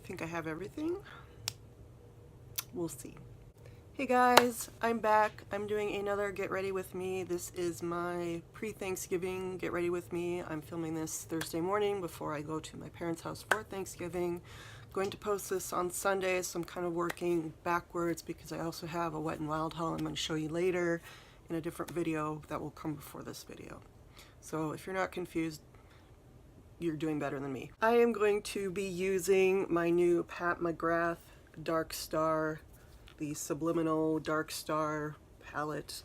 think I have everything. We'll see. Hey guys, I'm back. I'm doing another Get Ready With Me. This is my pre-Thanksgiving Get Ready With Me. I'm filming this Thursday morning before I go to my parents' house for Thanksgiving. I'm going to post this on Sunday, so I'm kind of working backwards because I also have a Wet n Wild haul I'm going to show you later in a different video that will come before this video. So if you're not confused, you're doing better than me. I am going to be using my new Pat McGrath Dark Star, the Subliminal Dark Star palette.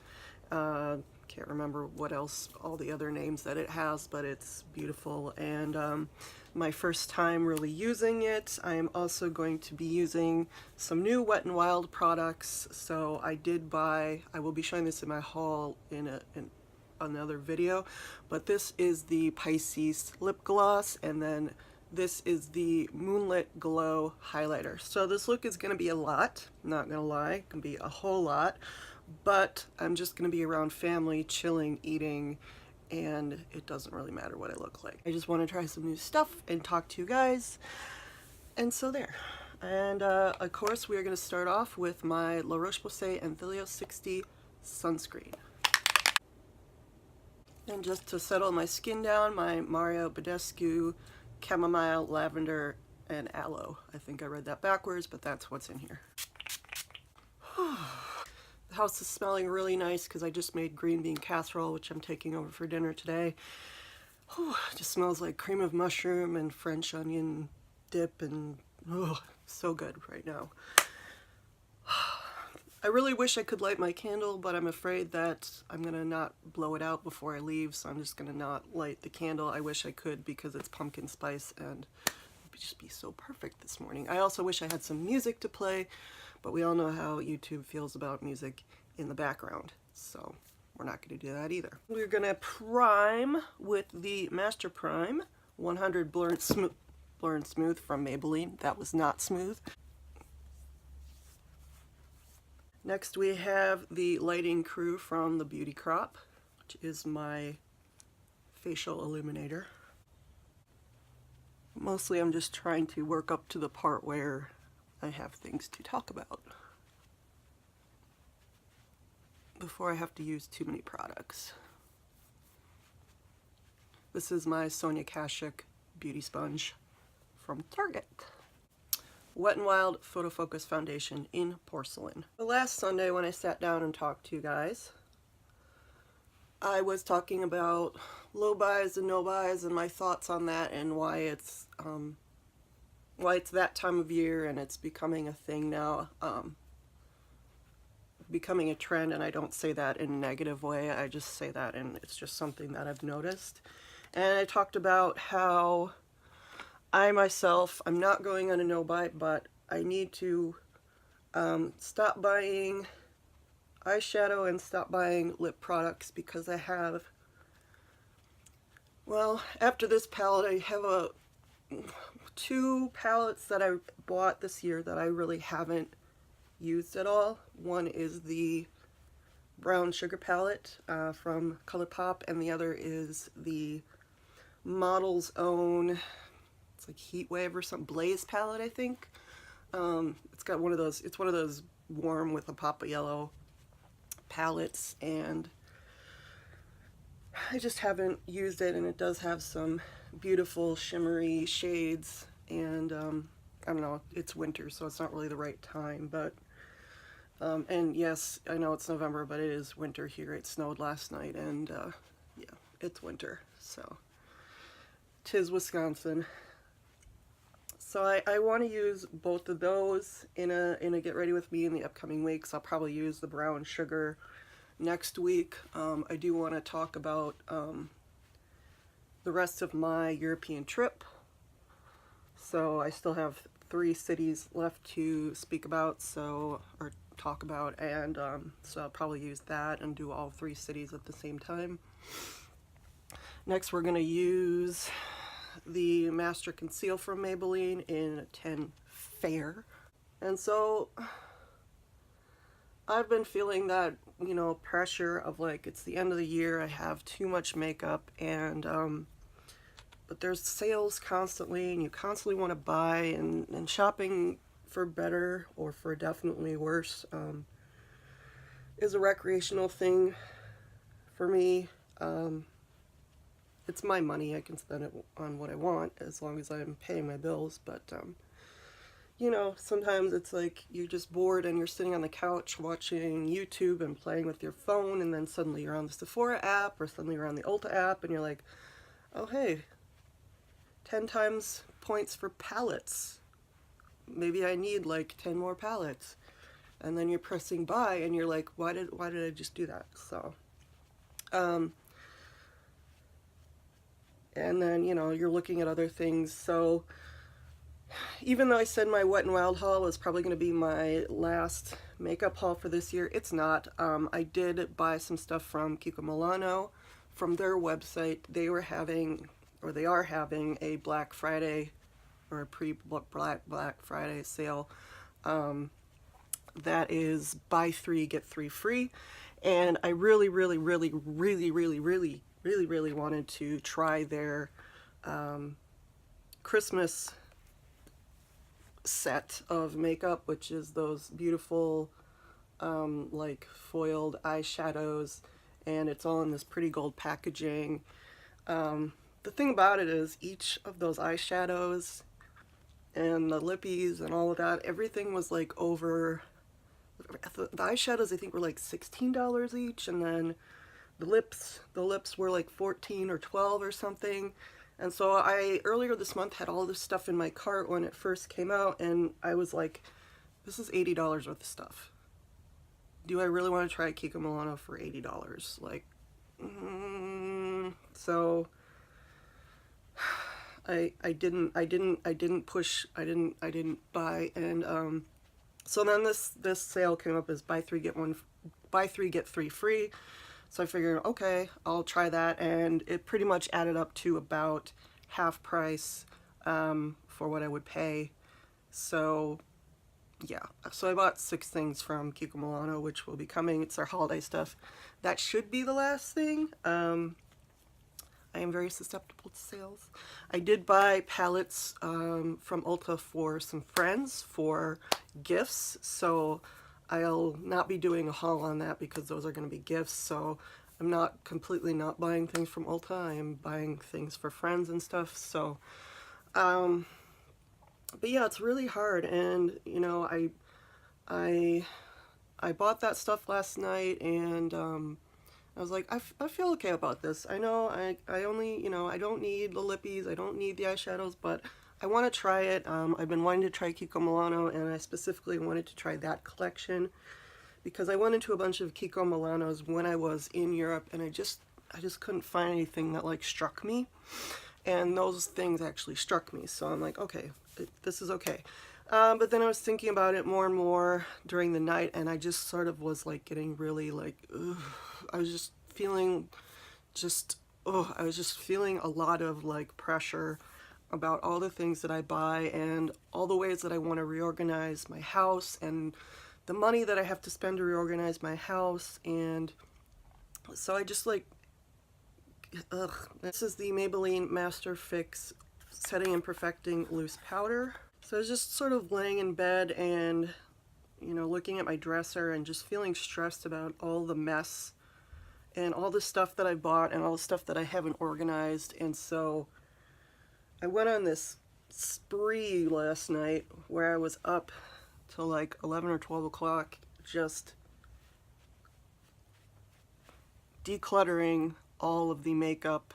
Can't remember what else, all the other names that it has, but it's beautiful, and my first time really using it. I am also going to be using some new Wet n Wild products. So I will be showing this in my haul in another video, but this is the Pisces lip gloss, and then this is the Moonlit Glow highlighter. So this look is going to be a lot, not gonna lie, it can be a whole lot, but I'm just going to be around family, chilling, eating, and it doesn't really matter what I look like. I just want to try some new stuff and talk to you guys, and so there. And of course we are going to start off with my La Roche-Posay Enthelios 60 sunscreen. And just to settle my skin down, my Mario Badescu Chamomile, Lavender, and Aloe. I think I read that backwards, but that's what's in here. The house is smelling really nice because I just made green bean casserole, which I'm taking over for dinner today. It just smells like cream of mushroom and French onion dip, and so good right now. I really wish I could light my candle, but I'm afraid that I'm gonna not blow it out before I leave, so I'm just gonna not light the candle. I wish I could because it's pumpkin spice and it would just be so perfect this morning. I also wish I had some music to play, but we all know how YouTube feels about music in the background, so we're not gonna do that either. We're gonna prime with the Master Prime 100 Blur and Smooth from Maybelline. That was not smooth. Next we have the Lighting Crew from the Beauty Crop, which is my facial illuminator. Mostly I'm just trying to work up to the part where I have things to talk about before I have to use too many products. This is my Sonia Kashuk Beauty Sponge from Target. Wet n Wild Photo Focus Foundation in Porcelain. The last Sunday when I sat down and talked to you guys, I was talking about low buys and no buys and my thoughts on that, and why it's that time of year and it's becoming a thing now, becoming a trend. And I don't say that in a negative way, I just say that, and it's just something that I've noticed. And I talked about how I myself, I'm not going on a no-buy, but I need to stop buying eyeshadow and stop buying lip products because I have, well, after this palette, I have two palettes that I bought this year that I really haven't used at all. One is the Brown Sugar palette from ColourPop, and the other is the Model's Own, it's like Heat Wave or something, Blaze palette, I think. It's got one of those, it's one of those warm with a pop of yellow palettes, and I just haven't used it, and it does have some beautiful shimmery shades, and I don't know, it's winter, so it's not really the right time, but and yes, I know it's November, but it is winter here. It snowed last night, and yeah, it's winter, so 'tis Wisconsin. So I want to use both of those in a Get Ready With Me in the upcoming weeks. I'll probably use the Brown Sugar next week. I do want to talk about the rest of my European trip. So I still have 3 cities left to speak about, or talk about, and so I'll probably use that and do all 3 cities at the same time. Next we're going to use the Master Conceal from Maybelline in 10 Fair. And so I've been feeling that, you know, pressure of like, it's the end of the year, I have too much makeup, and but there's sales constantly, and you constantly want to buy, and shopping for better or for definitely worse is a recreational thing for me. It's my money. I can spend it on what I want as long as I'm paying my bills, but you know, sometimes it's like you're just bored and you're sitting on the couch watching YouTube and playing with your phone, and then suddenly you're on the Sephora app or suddenly you're on the Ulta app and you're like, oh hey, 10 times points for palettes. Maybe I need like 10 more palettes. And then you're pressing buy and you're like, why did I just do that? So and then, you know, you're looking at other things. So even though I said my Wet n Wild haul was probably going to be my last makeup haul for this year, it's not. I did buy some stuff from Kiko Milano. From their website, they were having, or they are having, a Black Friday or a pre-Black Friday sale that is buy 3 get 3 free. And I really wanted to try their Christmas set of makeup, which is those beautiful like foiled eyeshadows, and it's all in this pretty gold packaging. The thing about it is each of those eyeshadows and the lippies and all of that, everything was like over, the eyeshadows I think were like $16 each, and then the lips were like 14 or 12 or something. And so I, earlier this month, had all this stuff in my cart when it first came out, and I was like, this is $80 worth of stuff. Do I really want to try Kiko Milano for $80? Like, so I didn't buy. And so then this sale came up as buy 3 get 3 free. So I figured, okay, I'll try that, and it pretty much added up to about half price for what I would pay. So yeah, so I bought 6 things from Kiko Milano, which will be coming. It's their holiday stuff. That should be the last thing. I am very susceptible to sales. I did buy palettes from Ulta for some friends for gifts, so I'll not be doing a haul on that because those are going to be gifts. So I'm not completely not buying things from Ulta. I am buying things for friends and stuff. So, but yeah, it's really hard. And you know, I bought that stuff last night, and I was like, I feel okay about this. I know I only, you know, I don't need the lippies, I don't need the eyeshadows, but I want to try it. I've been wanting to try Kiko Milano, and I specifically wanted to try that collection because I went into a bunch of Kiko Milanos when I was in Europe, and I just couldn't find anything that like struck me, and those things actually struck me. So I'm like, okay, this is okay. But then I was thinking about it more and more during the night, and I just sort of was like getting really like, ugh. I was just feeling a lot of like pressure about all the things that I buy and all the ways that I want to reorganize my house and the money that I have to spend to reorganize my house. And so I just like, this is the Maybelline Master Fix Setting and Perfecting Loose Powder. So I was just sort of laying in bed and, you know, looking at my dresser and just feeling stressed about all the mess and all the stuff that I bought and all the stuff that I haven't organized. And so I went on this spree last night where I was up till like 11 or 12 o'clock just decluttering all of the makeup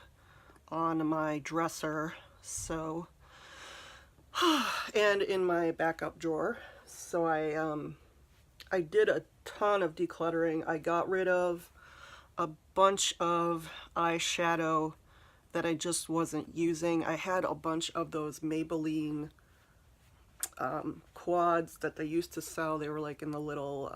on my dresser, so and in my backup drawer. So I did a ton of decluttering. I got rid of a bunch of eyeshadow that I just wasn't using. I had a bunch of those Maybelline quads that they used to sell. They were like in the little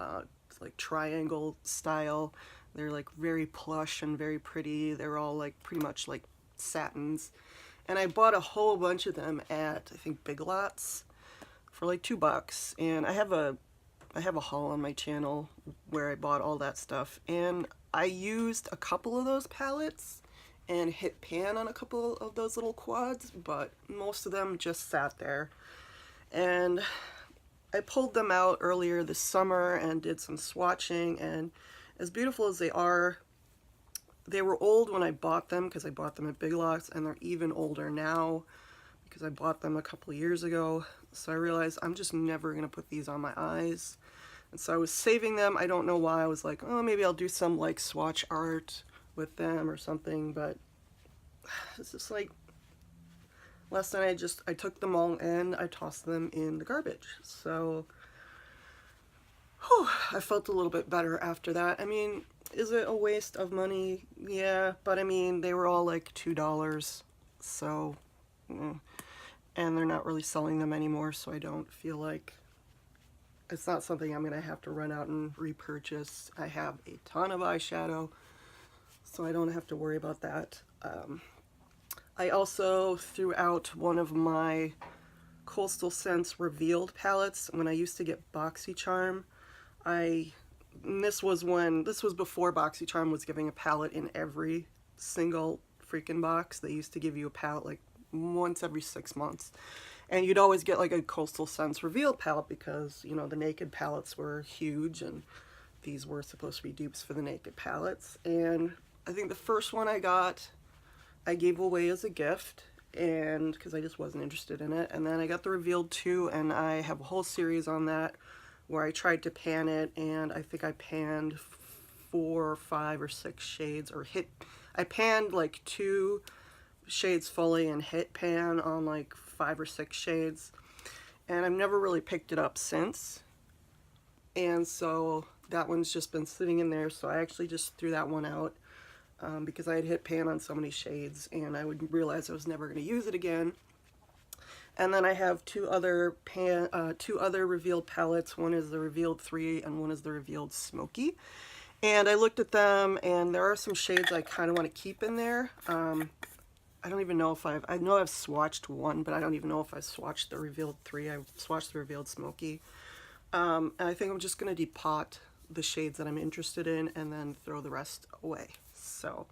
like triangle style. They're like very plush and very pretty. They're all like pretty much like satins. And I bought a whole bunch of them at, I think, Big Lots for like $2. And I have a haul on my channel where I bought all that stuff. And I used a couple of those palettes and hit pan on a couple of those little quads, but most of them just sat there. And I pulled them out earlier this summer and did some swatching, and as beautiful as they are, they were old when I bought them because I bought them at Big Lots, and they're even older now because I bought them a couple of years ago. So I realized I'm just never going to put these on my eyes. And so I was saving them. I don't know why. I was like, oh, maybe I'll do some like swatch art with them or something, but it's just like last night I took them all and I tossed them in the garbage. So whew, I felt a little bit better after that. I mean, is it a waste of money? Yeah, but I mean, they were all like $2, so and they're not really selling them anymore, so I don't feel like it's not something I'm gonna have to run out and repurchase. I have a ton of eyeshadow, so I don't have to worry about that. I also threw out one of my Coastal Scents Revealed palettes. When I used to get BoxyCharm, this was before BoxyCharm was giving a palette in every single freaking box. They used to give you a palette like once every 6 months. And you'd always get like a Coastal Scents Revealed palette because, you know, the Naked palettes were huge and these were supposed to be dupes for the Naked palettes. And I think the first one I got, I gave away as a gift, and because I just wasn't interested in it. And then I got the Revealed 2, and I have a whole series on that where I tried to pan it, and I think I panned 4 or 5 or 6 shades, I panned like 2 shades fully and hit pan on like 5 or 6 shades, and I've never really picked it up since. And so that one's just been sitting in there, so I actually just threw that one out because I had hit pan on so many shades and I would realize I was never going to use it again. And then I have two other Revealed palettes. One is the Revealed 3 and one is the Revealed Smoky. And I looked at them, and there are some shades I kind of want to keep in there. I don't even know if I know I've swatched one, but I don't even know if I've swatched the Revealed 3. I've swatched the Revealed Smoky. And I think I'm just going to depot the shades that I'm interested in and then throw the rest away. So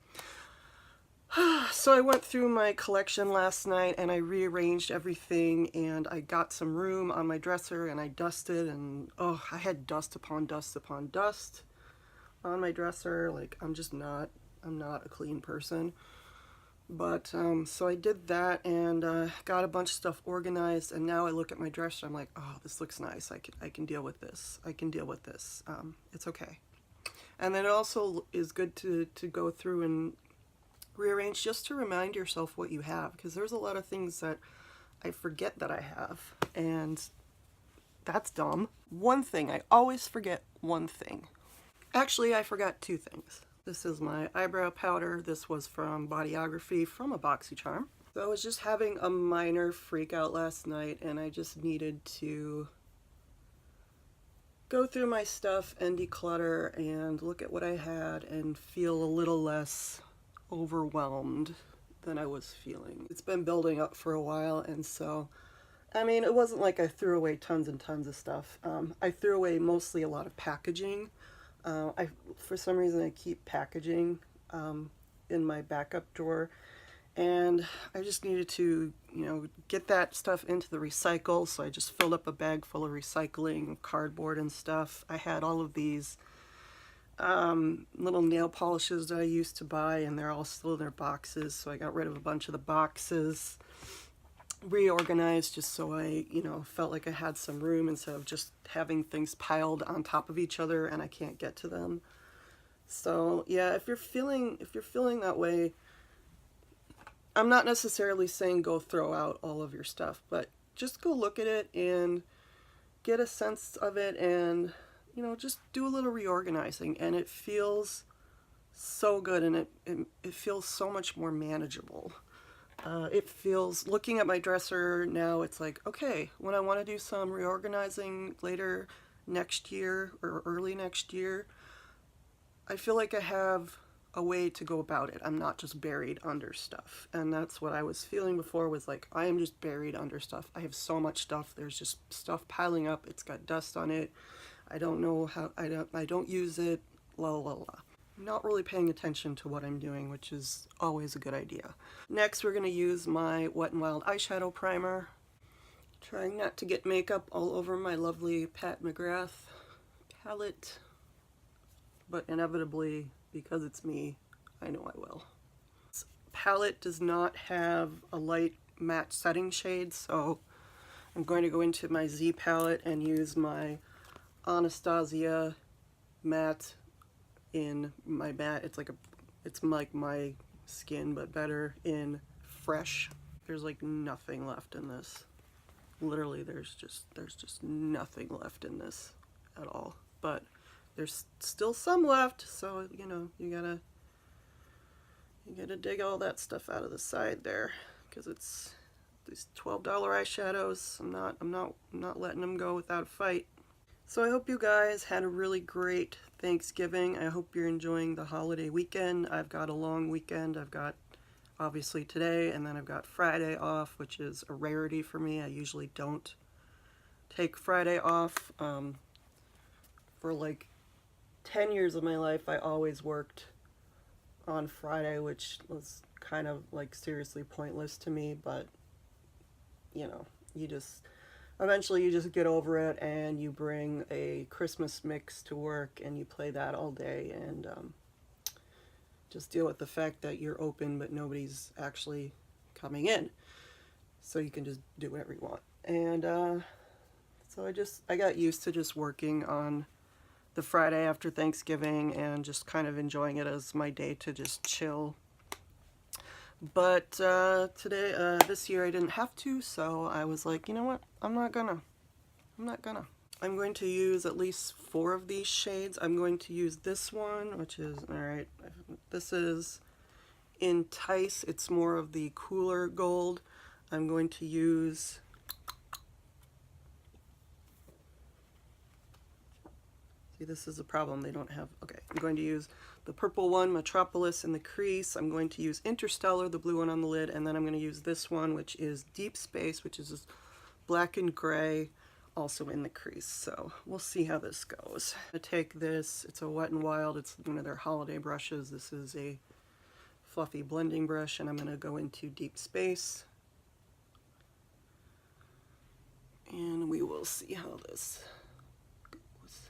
I went through my collection last night and I rearranged everything, and I got some room on my dresser and I dusted, and oh, I had dust upon dust upon dust on my dresser. Like, I'm not a clean person. But so I did that and got a bunch of stuff organized, and now I look at my dresser, I'm like, oh, this looks nice. I can deal with this. I can deal with this. It's okay. And then it also is good to go through and rearrange just to remind yourself what you have, because there's a lot of things that I forget that I have, and that's dumb. One thing, I always forget one thing. Actually, I forgot 2 things. This is my eyebrow powder. This was from Bodyography from a BoxyCharm. So I was just having a minor freak out last night, and I just needed to go through my stuff and declutter and look at what I had and feel a little less overwhelmed than I was feeling. It's been building up for a while, and so, I mean, it wasn't like I threw away tons and tons of stuff. I threw away mostly a lot of packaging. For some reason, I keep packaging in my backup drawer, and I just needed to, you know, get that stuff into the recycle, so I just filled up a bag full of recycling, cardboard and stuff. I had all of these little nail polishes that I used to buy, and they're all still in their boxes, so I got rid of a bunch of the boxes, reorganized just so I, you know, felt like I had some room instead of just having things piled on top of each other and I can't get to them. So yeah, if you're feeling that way, I'm not necessarily saying go throw out all of your stuff, but just go look at it and get a sense of it, and, you know, just do a little reorganizing, and it feels so good, and it feels so much more manageable. It feels, looking at my dresser now, it's like, okay, when I want to do some reorganizing later next year or early next year, I feel like I have a way to go about it. I'm not just buried under stuff. And that's what I was feeling before, was like, I am just buried under stuff. I have so much stuff. There's just stuff piling up. It's got dust on it. I don't know how, I don't use it, la la la. not really paying attention to what I'm doing, which is always a good idea. Next, we're going to use my Wet n Wild eyeshadow primer. Trying not to get makeup all over my lovely Pat McGrath palette, but inevitably, because it's me, I know I will. This palette does not have a light matte setting shade, so I'm going to go into my Z palette and use my Anastasia matte in my matte. It's like my skin, but better, in Fresh. There's like nothing left in this. Literally, there's just nothing left in this at all. But there's still some left, so you know, you gotta dig all that stuff out of the side there, because it's these $12 eyeshadows. I'm not letting them go without a fight. So I hope you guys had a really great Thanksgiving. I hope you're enjoying the holiday weekend. I've got a long weekend. I've got obviously today, and then I've got Friday off, which is a rarity for me. I usually don't take Friday off. For like 10 years of my life, I always worked on Friday, which was kind of like seriously pointless to me, but you know, eventually you just get over it, and you bring a Christmas mix to work and you play that all day, and just deal with the fact that you're open but nobody's actually coming in, so you can just do whatever you want. And so I got used to just working on the Friday after Thanksgiving and just kind of enjoying it as my day to just chill. But today, this year I didn't have to, so I was like, you know what, I'm not gonna. I'm going to use at least 4 of these shades. I'm going to use this one, which is, alright, this is Entice. It's more of the cooler gold. I'm going to use see, this is a problem. They don't have, okay, I'm going to use the purple one, Metropolis, in the crease. I'm going to use Interstellar, the blue one on the lid, and then I'm going to use this one, which is Deep Space, which is black and gray, also in the crease. So we'll see how this goes. I take this, it's a Wet n Wild, it's one of their holiday brushes. This is a fluffy blending brush, and I'm going to go into Deep Space. And we will see how this goes.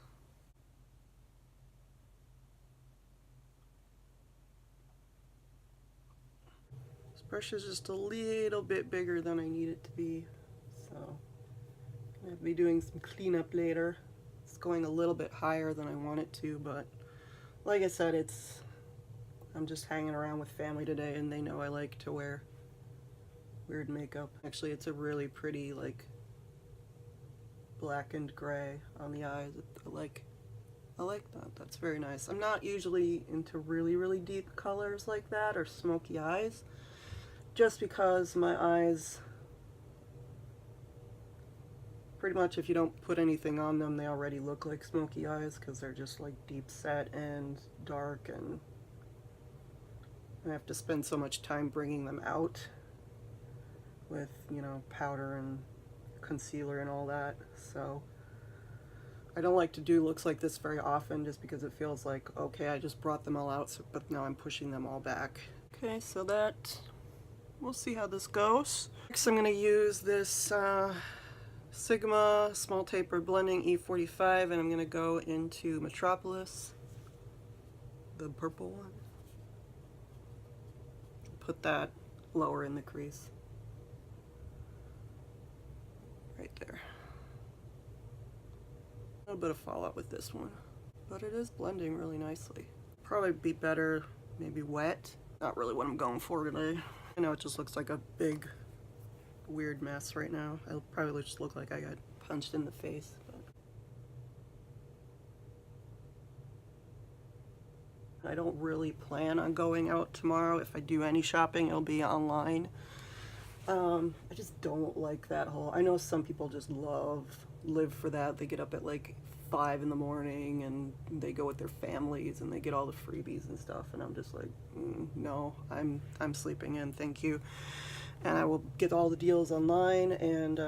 This brush is just a little bit bigger than I need it to be, so I'll be doing some cleanup later. It's going a little bit higher than I want it to, but like I said, I'm just hanging around with family today, and they know I like to wear weird makeup. Actually, it's a really pretty, like, black and gray on the eyes. I like that. That's very nice. I'm not usually into really, really deep colors like that, or smoky eyes, just because my eyes, pretty much if you don't put anything on them, they already look like smoky eyes, because they're just like deep set and dark, and I have to spend so much time bringing them out with, you know, powder and concealer and all that. So I don't like to do looks like this very often, just because it feels like, okay, I just brought them all out, so, but now I'm pushing them all back. Okay, so that, we'll see how this goes. Next I'm going to use this Sigma Small Taper Blending E45, and I'm going to go into Metropolis, the purple one. Put that lower in the crease. Right there. A little bit of fallout with this one, but it is blending really nicely. Probably be better maybe wet. Not really what I'm going for today. I know it just looks like a big weird mess right now. It'll probably just look like I got punched in the face. But I don't really plan on going out tomorrow. If I do any shopping, it'll be online. I just don't like that whole, I know some people just live for that. They get up at like 5 in the morning and they go with their families and they get all the freebies and stuff, and I'm just like, no, I'm sleeping in, thank you. And I will get all the deals online, and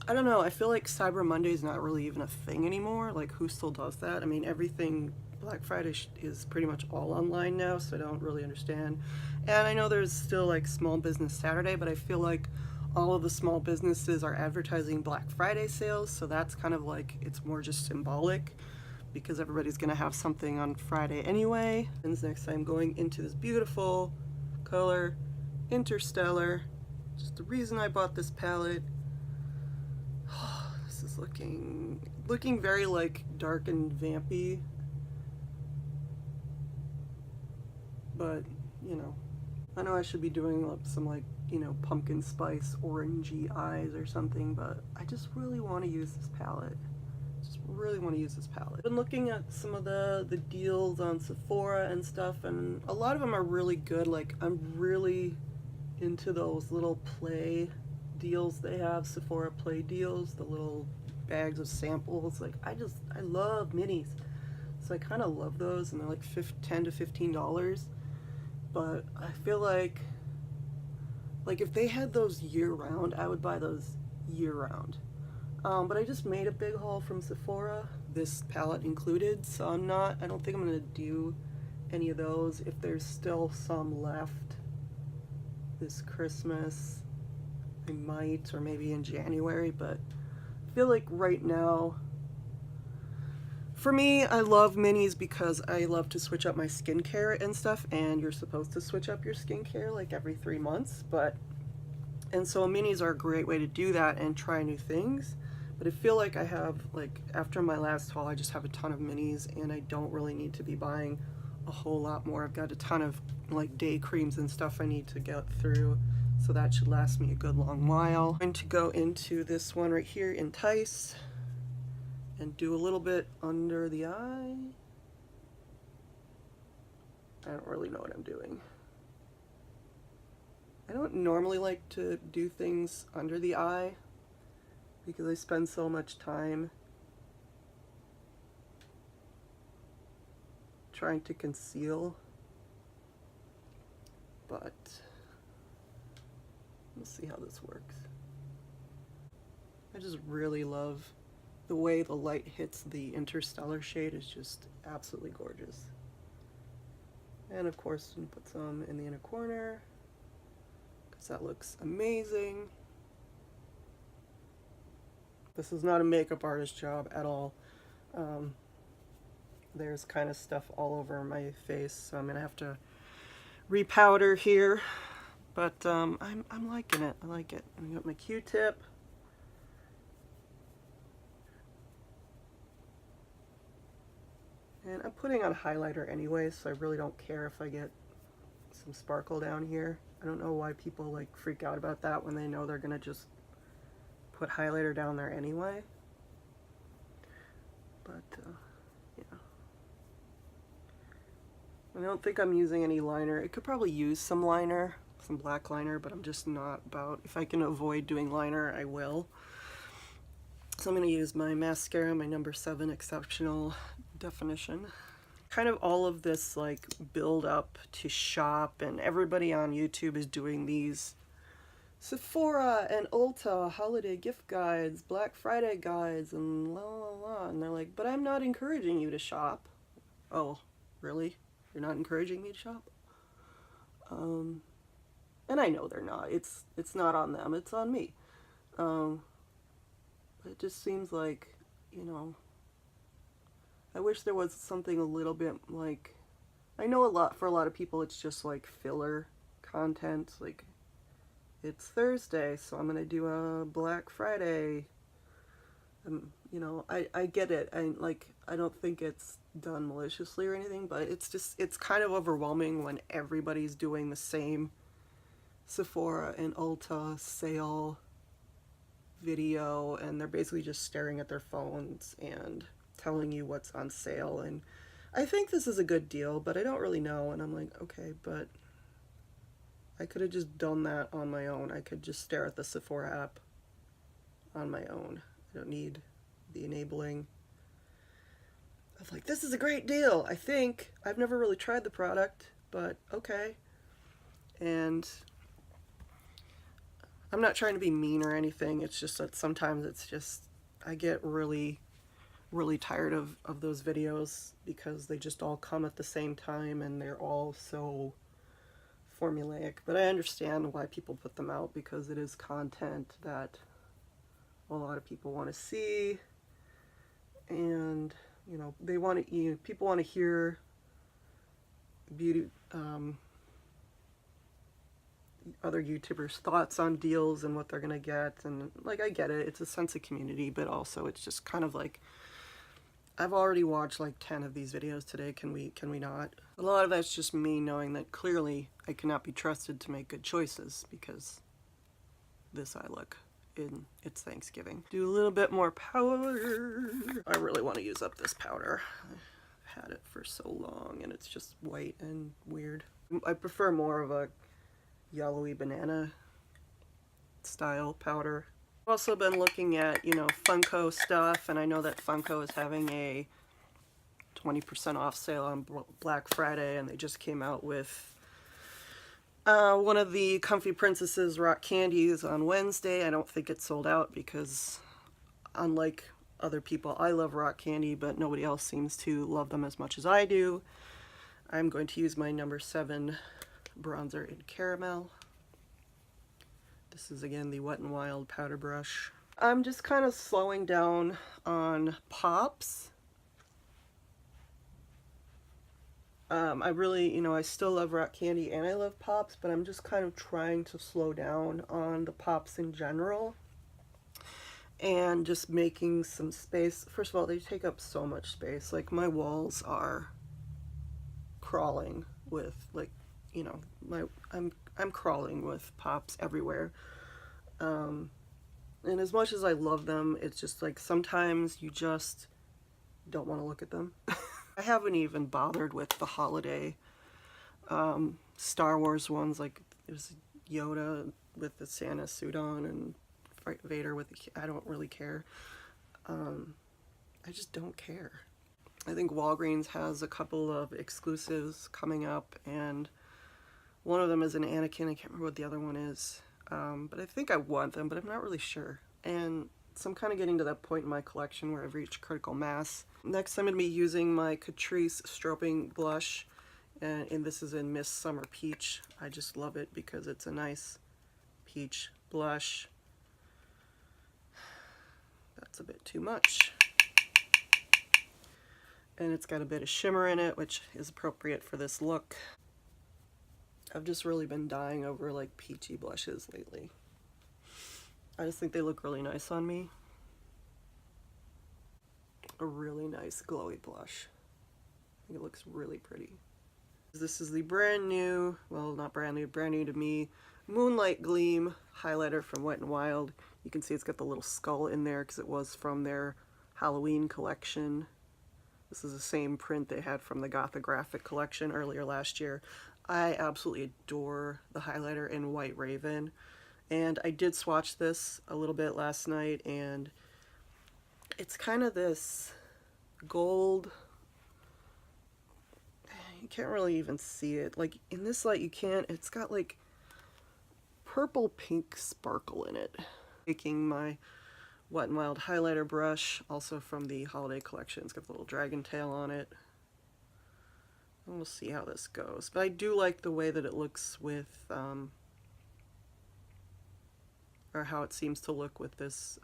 I don't know, I feel like Cyber Monday is not really even a thing anymore. Like, who still does that? I mean, everything Black Friday is pretty much all online now, so I don't really understand. And I know there's still like Small Business Saturday, but I feel like all of the small businesses are advertising Black Friday sales, so that's kind of like, it's more just symbolic because everybody's gonna have something on Friday anyway. And next I'm going into this beautiful color, Interstellar. Just the reason I bought this palette. This is looking very like dark and vampy. But, you know, I know I should be doing some like, you know, pumpkin spice orangey eyes or something, but I just really want to use this palette. I've been looking at some of the deals on Sephora and stuff, and a lot of them are really good. Like, I'm really into those little play deals they have, Sephora play deals, the little bags of samples. Like, I love minis. So I kind of love those, and they're like $10 to $15. But I feel like if they had those year-round, I would buy those year-round. But I just made a big haul from Sephora, this palette included, so I don't think I'm going to do any of those. If there's still some left this Christmas, I might, or maybe in January, but I feel like right now, for me, I love minis because I love to switch up my skincare and stuff, and you're supposed to switch up your skincare like every 3 months, and so minis are a great way to do that and try new things. But I feel like I have, like, after my last haul, I just have a ton of minis, and I don't really need to be buying a whole lot more. I've got a ton of, like, day creams and stuff I need to get through, so that should last me a good long while. I'm going to go into this one right here, Entice, and do a little bit under the eye. I don't really know what I'm doing. I don't normally like to do things under the eye because I spend so much time trying to conceal, but let's see how this works. I just really love the way the light hits the Interstellar shade. Is just absolutely gorgeous. And of course, you put some in the inner corner because that looks amazing. This is not a makeup artist job at all. There's kind of stuff all over my face, so I'm gonna have to repowder here. But I'm liking it. I like it. I got my Q-tip. And I'm putting on highlighter anyway, so I really don't care if I get some sparkle down here. I don't know why people like freak out about that when they know they're gonna just put highlighter down there anyway. But yeah. I don't think I'm using any liner. It could probably use some liner, some black liner, but I'm just not about, if I can avoid doing liner, I will. So I'm going to use my mascara, my number 7 Exceptional Definition. Kind of all of this like build up to shop, and everybody on YouTube is doing these Sephora and Ulta holiday gift guides, Black Friday guides, and la la la. And they're like, but I'm not encouraging you to shop. Oh, really? You're not encouraging me to shop? And I know they're not. It's not on them. It's on me. But it just seems like, you know, I wish there was something a little bit like, I know for a lot of people it's just like filler content, like it's Thursday, so I'm gonna do a Black Friday. You know, I get it. I don't think it's done maliciously or anything, but it's kind of overwhelming when everybody's doing the same Sephora and Ulta sale video, and they're basically just staring at their phones and telling you what's on sale. And I think this is a good deal, but I don't really know. And I'm like, okay, but I could have just done that on my own. I could just stare at the Sephora app on my own. I don't need the enabling of like, this is a great deal. I think I've never really tried the product, but okay. And I'm not trying to be mean or anything. It's just that sometimes it's just, I get really really tired of those videos because they just all come at the same time and they're all so formulaic. But I understand why people put them out, because it is content that a lot of people want to see, and you know, they want to, people want to hear beauty, other YouTubers' thoughts on deals and what they're gonna get, and like, I get it, it's a sense of community, but also it's just kind of like, I've already watched like 10 of these videos today, can we not? A lot of that's just me knowing that clearly I cannot be trusted to make good choices, because this eye look in it's Thanksgiving. Do a little bit more powder. I really want to use up this powder. I've had it for so long and it's just white and weird. I prefer more of a yellowy banana style powder. I've also been looking at, you know, Funko stuff, and I know that Funko is having a 20% off sale on Black Friday, and they just came out with one of the Comfy Princesses rock candies on Wednesday. I don't think it's sold out because, unlike other people, I love rock candy, but nobody else seems to love them as much as I do. I'm going to use my number 7 bronzer in caramel. This is again the Wet n Wild powder brush. I'm just kind of slowing down on pops. I really, you know, I still love rock candy and I love pops, but I'm just kind of trying to slow down on the pops in general and just making some space. First of all, they take up so much space. Like, my walls are crawling with, like, you know, I'm crawling with pops everywhere. And as much as I love them, it's just like sometimes you just don't want to look at them. I haven't even bothered with the holiday Star Wars ones, like there's Yoda with the Santa suit on and Vader with the, I don't really care. I just don't care. I think Walgreens has a couple of exclusives coming up, and one of them is an Anakin. I can't remember what the other one is, but I think I want them, but I'm not really sure. And so I'm kind of getting to that point in my collection where I've reached critical mass. Next, I'm going to be using my Catrice Strobing Blush, and this is in Miss Summer Peach. I just love it because it's a nice peach blush. That's a bit too much. And it's got a bit of shimmer in it, which is appropriate for this look. I've just really been dying over like peachy blushes lately. I just think they look really nice on me. A really nice glowy blush. I think it looks really pretty. This is the brand new, well, not brand new to me, Moonlight Gleam highlighter from Wet n Wild. You can see it's got the little skull in there because it was from their Halloween collection. This is the same print they had from the Gothographic collection earlier last year. I absolutely adore the highlighter in White Raven, and I did swatch this a little bit last night, and it's kind of this gold, you can't really even see it, like in this light you can't, it's got like purple pink sparkle in it. Taking my Wet n Wild highlighter brush, also from the holiday collection. It's got the little dragon tail on it. And we'll see how this goes. But I do like the way that it looks with, or how it seems to look with this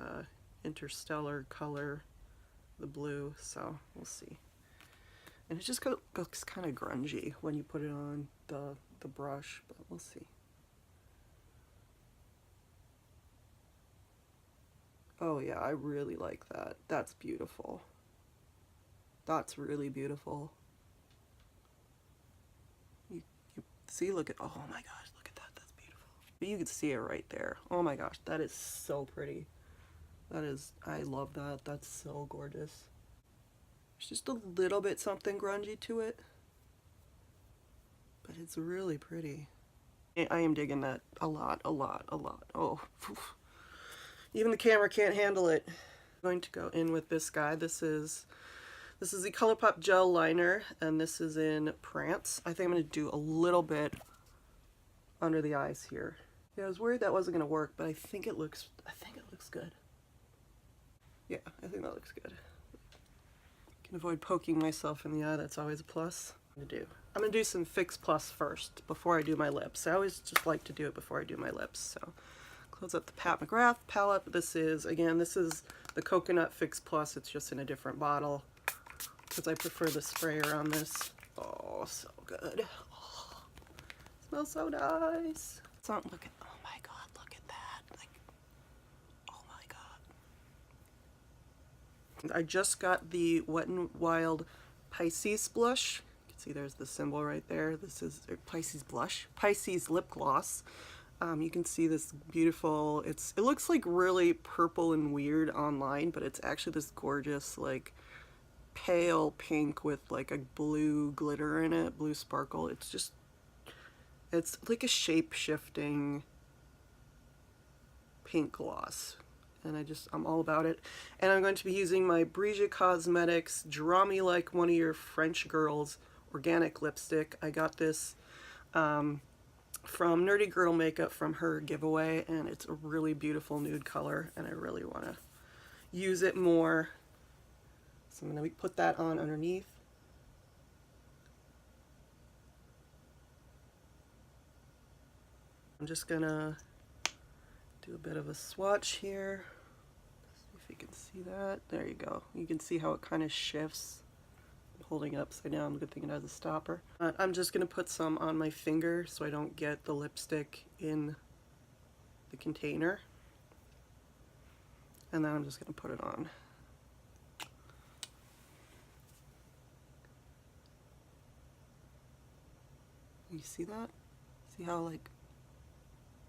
interstellar color, the blue, so we'll see. And it just looks kind of grungy when you put it on the brush, but we'll see. Oh yeah, I really like that. That's beautiful. That's really beautiful. You see, look at, oh my gosh, look at that, that's beautiful. But you can see it right there. Oh my gosh, that is so pretty. That is, I love that. That's so gorgeous. There's just a little bit something grungy to it, but it's really pretty. I am digging that a lot. Oh, even the camera can't handle it. I'm going to go in with this guy. This is the ColourPop gel liner, and this is in Prance. I think I'm going to do a little bit under the eyes here. Yeah, I was worried that wasn't going to work, but I think it looks good. Yeah, I think that looks good. can avoid poking myself in the eye. That's always a plus. I'm gonna do some Fix Plus first before I do my lips. I always just like to do it before I do my lips. So close up the Pat McGrath palette. This is the Coconut Fix Plus. It's just in a different bottle because I prefer the sprayer on this. Oh, so good. Oh, smells so nice. Oh my God, look at that. Like, oh my God. I just got the Wet n Wild Pisces blush. You can see there's the symbol right there. This is Pisces blush, Pisces lip gloss. You can see this beautiful, it looks like really purple and weird online, but it's actually this gorgeous, like, pale pink with like a blue glitter in it, blue sparkle. It's like a shape-shifting pink gloss, and I'm all about it. And I'm going to be using my Brigitte Cosmetics Draw Me Like One of Your French Girls organic lipstick. I got this from Nerdy Girl Makeup from her giveaway, and it's a really beautiful nude color, and I really want to use it more. So I'm going to put that on underneath. I'm just going to do a bit of a swatch here. See if you can see that. There you go. You can see how it kind of shifts. I'm holding it upside down. Good thing it has a stopper. I'm just going to put some on my finger so I don't get the lipstick in the container. And then I'm just going to put it on. You see that? See how, like,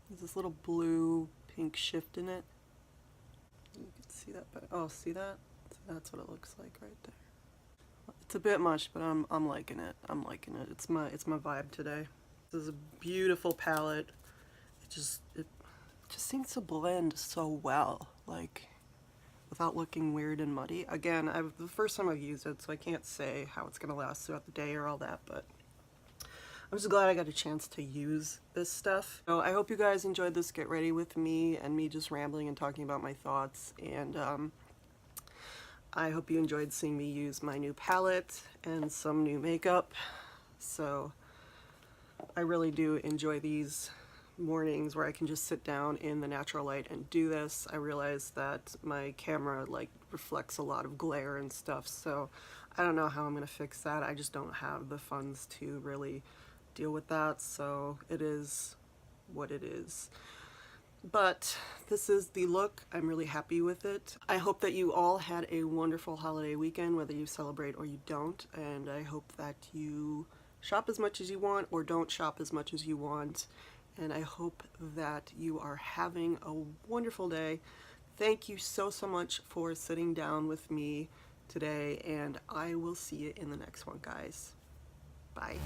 there's this little blue pink shift in it? You can see that, but oh, see that? That's what it looks like right there. It's a bit much, but I'm liking it. I'm liking it. It's my vibe today. This is a beautiful palette. It just seems to blend so well, like, without looking weird and muddy. Again, the first time I've used it, so I can't say how it's gonna last throughout the day or all that, but I'm just glad I got a chance to use this stuff. So I hope you guys enjoyed this Get Ready with me and me just rambling and talking about my thoughts, and I hope you enjoyed seeing me use my new palette and some new makeup. So I really do enjoy these mornings where I can just sit down in the natural light and do this. I realize that my camera like reflects a lot of glare and stuff, so I don't know how I'm gonna fix that. I just don't have the funds to really deal with that, so it is what it is. But this is the look. I'm really happy with it. I hope that you all had a wonderful holiday weekend, whether you celebrate or you don't, and I hope that you shop as much as you want or don't shop as much as you want, and I hope that you are having a wonderful day. Thank you so much for sitting down with me today, and I will see you in the next one, guys. Bye.